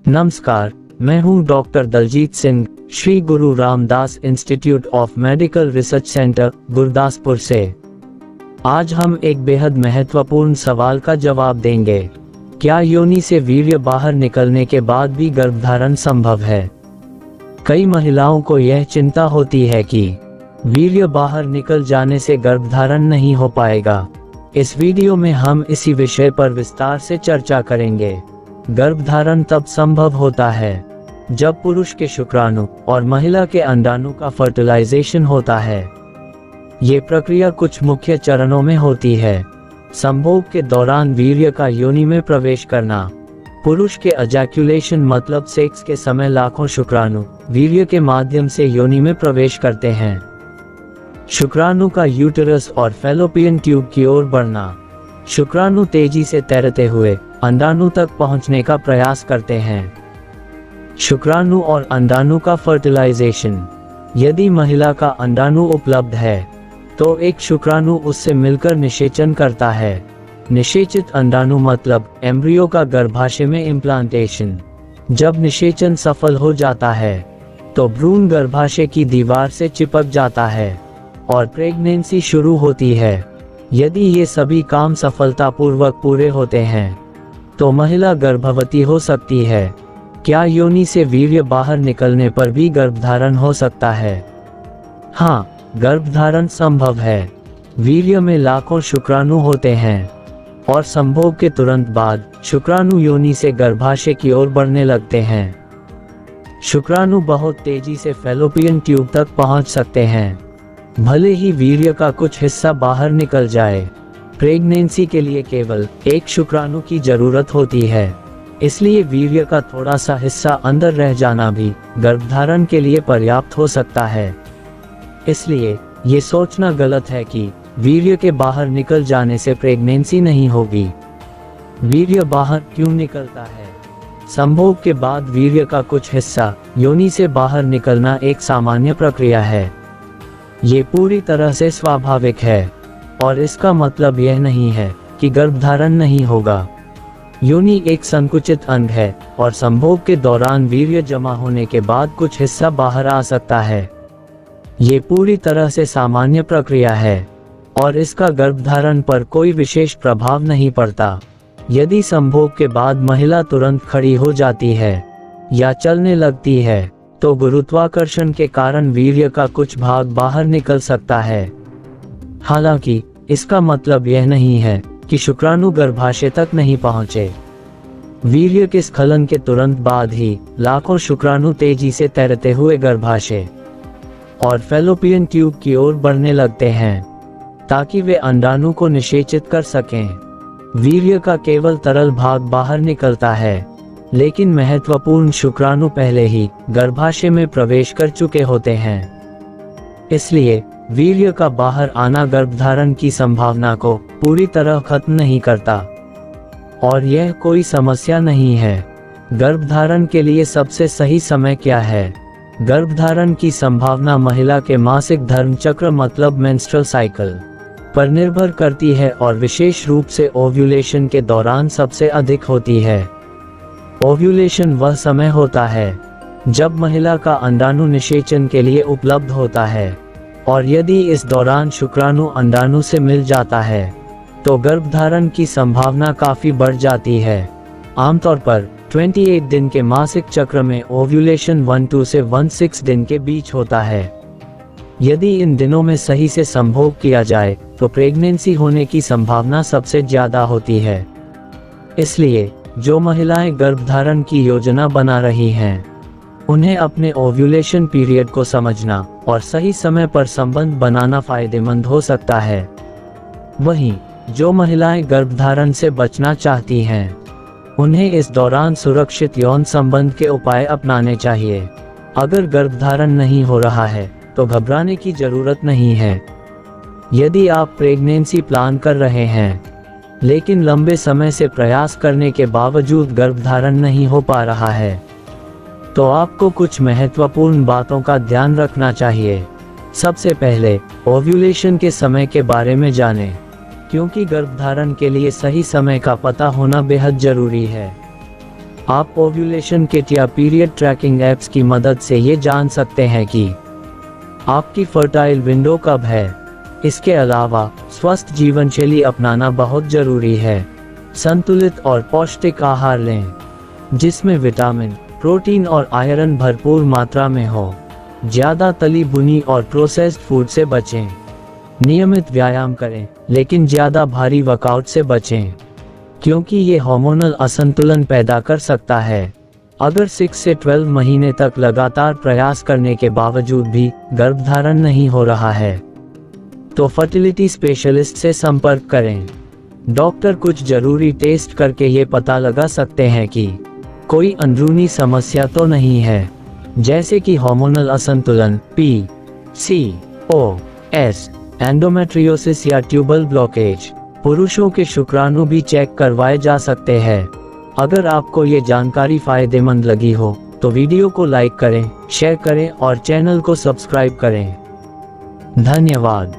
नमस्कार, मैं हूं doctor Daljit Singh, Shri Guru Ramdas institute of medical research centre, Gurdaspur से। आज हम एक बेहद महत्वपूर्ण सवाल का जवाब देंगे। क्या योनि से वीर्य बाहर निकलने के बाद भी गर्भधारण संभव है? कई महिलाओं को यह चिंता होती है कि वीर्य बाहर निकल जाने से गर्भधारण नहीं हो पाएगा। इस वीडियो में हम इसी विषय पर विस्तार से चर्चा करेंगे। गर्भधारण तब संभव होता है जब पुरुष के शुक्राणु और महिला के अंडाणु का फर्टिलाइजेशन होता है। ये प्रक्रिया कुछ मुख्य चरणों में होती है। संभोग के दौरान वीर्य का योनि में प्रवेश करना। पुरुष के एजैक्यूलेशन मतलब सेक्स के समय लाखों शुक्राणु वीर्य के माध्यम से योनि में प्रवेश करते हैं। शुक्राणु का यूटेरस और फैलोपियन ट्यूब की ओर बढ़ना। शुक्राणु तेजी से तैरते हुए अंडाणु तक पहुंचने का प्रयास करते हैं। शुक्राणु और अंडाणु का फर्टिलाइजेशन। यदि महिला का अंडाणु उपलब्ध है तो एक शुक्राणु उससे मिलकर निषेचन करता है। निषेचित अंडाणु मतलब एम्ब्रियो का गर्भाशय में इम्प्लांटेशन। जब निषेचन सफल हो जाता है तो भ्रूण गर्भाशय की दीवार से चिपक जाता है और प्रेगनेंसी शुरू होती है। यदि ये सभी काम सफलतापूर्वक पूरे होते हैं तो महिला गर्भवती हो सकती है। क्या योनि से वीर्य बाहर निकलने पर भी गर्भधारण हो सकता है? हाँ, गर्भधारण संभव है। वीर्य में लाखों शुक्राणु होते हैं और संभोग के तुरंत बाद शुक्राणु योनि से गर्भाशय की ओर बढ़ने लगते हैं। शुक्राणु बहुत तेजी से फैलोपियन ट्यूब तक पहुंच सकते हैं। भले ही वीर्य का कुछ हिस्सा बाहर निकल जाए, प्रेगनेंसी के लिए केवल एक शुक्राणु की जरूरत होती है। इसलिए वीर्य का थोड़ा सा हिस्सा अंदर रह जाना भी गर्भधारण के लिए पर्याप्त हो सकता है। इसलिए ये सोचना गलत है कि वीर्य के बाहर निकल जाने से प्रेगनेंसी नहीं होगी। वीर्य बाहर क्यों निकलता है? संभोग के बाद वीर्य का कुछ हिस्सा योनि से बाहर निकलना एक सामान्य प्रक्रिया है। ये पूरी तरह से स्वाभाविक है और इसका मतलब यह नहीं है कि गर्भधारण नहीं होगा। योनि एक संकुचित अंग है और संभोग के दौरान वीर्य जमा होने के बाद कुछ हिस्सा बाहर आ सकता है। ये पूरी तरह से सामान्य प्रक्रिया है और इसका गर्भधारण पर कोई विशेष प्रभाव नहीं पड़ता। यदि संभोग के बाद महिला तुरंत खड़ी हो जाती है या चलने लगती है तो गुरुत्वाकर्षण के कारण वीर्य का कुछ भाग बाहर निकल सकता है। हालांकि इसका मतलब यह नहीं है कि शुक्राणु गर्भाशय तक नहीं पहुंचे। वीर्य के स्खलन के तुरंत बाद ही लाखों शुक्राणु तेजी से तैरते हुए गर्भाशय और फैलोपियन ट्यूब की ओर बढ़ने लगते हैं ताकि वे अंडाणु को निषेचित कर सकें। वीर्य का केवल तरल भाग बाहर निकलता है, लेकिन महत्वपूर्ण शुक्राणु पहले ही गर्भाशय में प्रवेश कर चुके होते हैं। इसलिए वीर्य का बाहर आना गर्भधारण की संभावना को पूरी तरह खत्म नहीं करता और यह कोई समस्या नहीं है। गर्भधारण के लिए सबसे सही समय क्या है? गर्भधारण की संभावना महिला के मासिक धर्म चक्र मतलब मेंस्ट्रुअल साइकिल पर निर्भर करती है और विशेष रूप से ओव्यूलेशन के दौरान सबसे अधिक होती है। ओव्यूलेशन वह समय होता है जब महिला का अंडाणु निषेचन के लिए उपलब्ध होता है और यदि इस दौरान शुक्राणु अंडाणु से मिल जाता है तो गर्भधारण की संभावना काफी बढ़ जाती है। आमतौर पर 28 दिन के मासिक चक्र में ओव्यूलेशन 12 से 16 दिन के बीच होता है। यदि इन दिनों में सही से संभोग किया जाए तो प्रेगनेंसी होने की संभावना सबसे ज्यादा होती है। इसलिए जो महिलाएं गर्भधारण की योजना बना रही हैं, उन्हें अपने ओव्यूलेशन पीरियड को समझना और सही समय पर संबंध बनाना फायदेमंद हो सकता है। वहीं जो महिलाएं गर्भधारण से बचना चाहती हैं, उन्हें इस दौरान सुरक्षित यौन संबंध के उपाय अपनाने चाहिए। अगर गर्भधारण नहीं हो रहा है तो घबराने की जरूरत नहीं है। यदि आप प्रेगनेंसी प्लान कर रहे हैं लेकिन लंबे समय से प्रयास करने के बावजूद गर्भधारण नहीं हो पा रहा है तो आपको कुछ महत्वपूर्ण बातों का ध्यान रखना चाहिए। सबसे पहले ओव्यूलेशन के समय के बारे में जानें, क्योंकि गर्भधारण के लिए सही समय का पता होना बेहद जरूरी है। आप ओव्यूलेशन किट या पीरियड ट्रैकिंग ऐप्स की मदद से ये जान सकते हैं कि आपकी फर्टाइल विंडो कब है। इसके अलावा स्वस्थ जीवन शैली अपनाना बहुत जरूरी है। संतुलित और पौष्टिक आहार लें, जिसमें विटामिन, प्रोटीन और आयरन भरपूर मात्रा में हो। ज़्यादा तली भुनी और प्रोसेस्ड फूड से बचें। नियमित व्यायाम करें, लेकिन ज़्यादा भारी वर्कआउट से बचें, क्योंकि ये हार्मोनल असंतुलन पैदा कर सकता है। अगर 6 से 12 महीने तक लगातार प्रयास करने के बावजूद भी गर्भधारण नहीं हो रहा है, तो फर्टिलिटी स्पेशलिस्ट से संपर्क करें। डॉक्टर कुछ जरूरी टेस्ट करके ये पता लगा सकते हैं कि कोई अंदरूनी समस्या तो नहीं है, जैसे कि हार्मोनल असंतुलन, PCOS, एंडोमेट्रियोसिस या ट्यूबल ब्लॉकेज। पुरुषों के शुक्राणु भी चेक करवाए जा सकते हैं। अगर आपको ये जानकारी फायदेमंद लगी हो तो वीडियो को लाइक करें, शेयर करें और चैनल को सब्सक्राइब करें। धन्यवाद।